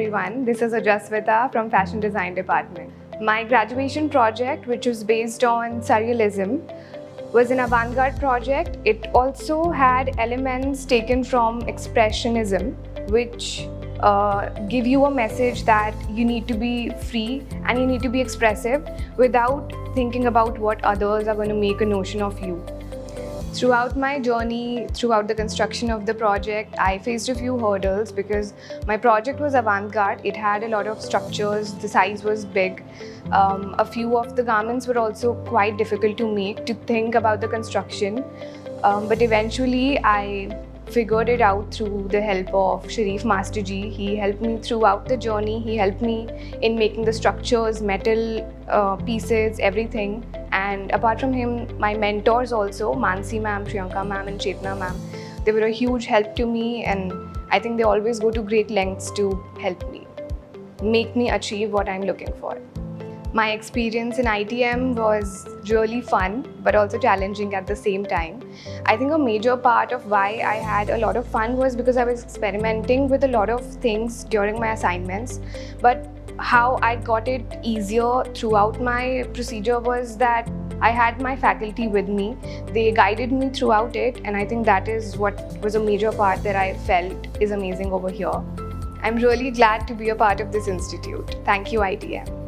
everyone. This is Ojasvita from Fashion Design Department. My graduation project, which was based on surrealism, was an avant-garde project. It also had elements taken from expressionism, which give you a message that you need to be free and you need to be expressive without thinking about what others are going to make a notion of you. Throughout my journey, throughout the construction of the project, I faced a few hurdles because my project was avant-garde. It had a lot of structures, the size was big. A few of the garments were also quite difficult to make, to think about the construction. But eventually I figured it out through the help of Sharif Master Ji. He helped me throughout the journey. He helped me in making the structures, metal pieces, everything. And apart from him, my mentors also, Mansi ma'am, Priyanka ma'am and Chetna ma'am, they were a huge help to me, and I think they always go to great lengths to help me, make me achieve what I'm looking for. My experience in ITM was really fun, but also challenging at the same time. I think a major part of why I had a lot of fun was because I was experimenting with a lot of things during my assignments. But how I got it easier throughout my procedure was that I had my faculty with me. They guided me throughout it, and I think that is what was a major part that I felt is amazing over here. I'm really glad to be a part of this institute. Thank you, ITM.